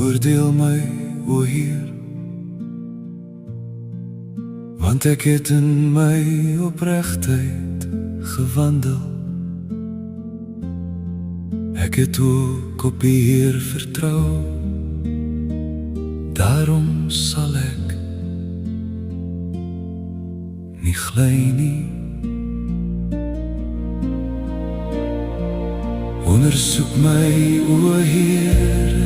Oordeel my, o Heer, want ek het in my opregtheid gewandel. Ek het ook op die Heer vertrou, daarom sal ek nie gly nie. Ondersoek my, o Heer,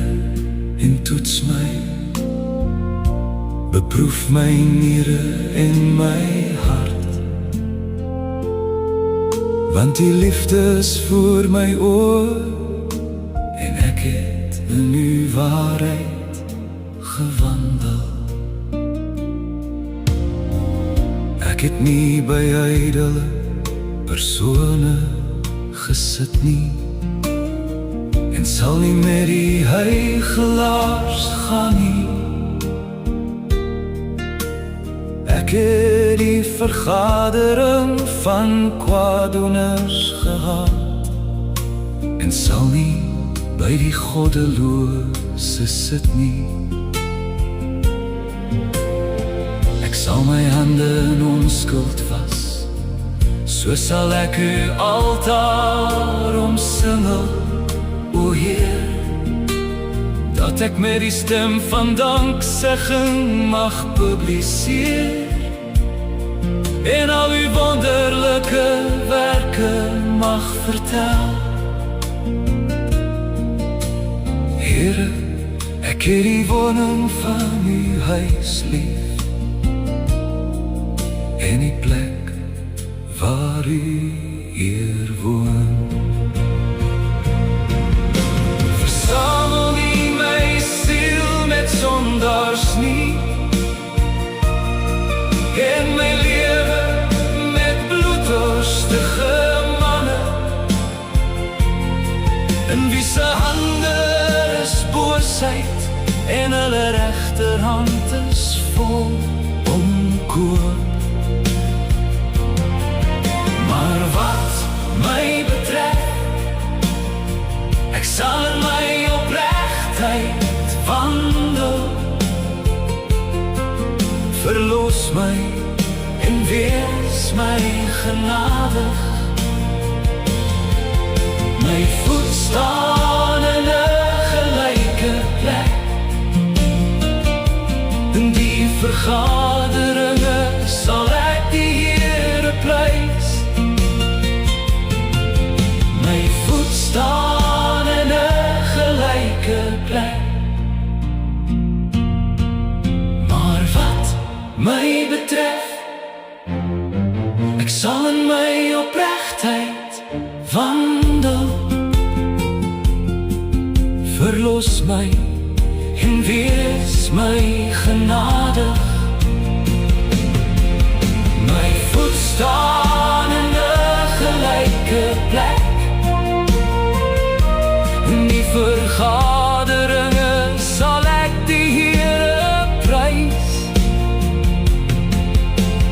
en toets my, beproef my niere en my hart, want die liefde is voor my oor, en ek het in u waarheid gewandel. Ek het nie by ydelle persone gesit nie, en sal nie met die huigelaars gaan nie. Ek het die vergadering van kwaadoeners gehad, en sal nie by die goddelose sit nie. Ek sal my hande in onskuld was, so sal ek u altaar omsingel, o Heer, dat ek met die stem van danksegging mag publiseer, en al uw wonderlijke werke mag vertel. Heere, ek het die woning van uw huis lief, en die plek waar u Heer woon. Versamel nie my siel met sondaars nie, en my lewe met bloeddorstige manne, in wie se hande is boosheid, en hulle regterhand is vol onkoop. Maar wat my betref, ek sal in my opregtheid wandel. Verlos my en wees my genadig. My voet staan in 'n gelyke plek, in die vergaderinge sal ek die Here prys. My voet staan in 'n gelyke plek, maar wat my betref, ek sal in my opregtheid wandel. Verlos my en wees my genadig. My voet staan in 'n gelyke plek, in die vergaderinge sal ek die Here prys.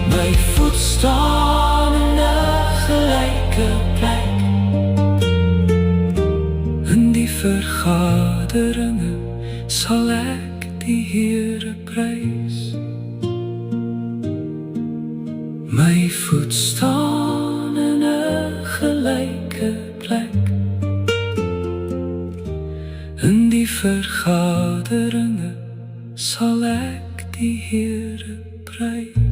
My voet staan in 'n gelyke plek, in die vergaderinge sal ek die Here prys. My voet staan in 'n gelyke plek, in die vergaderinge sal ek die Here prys.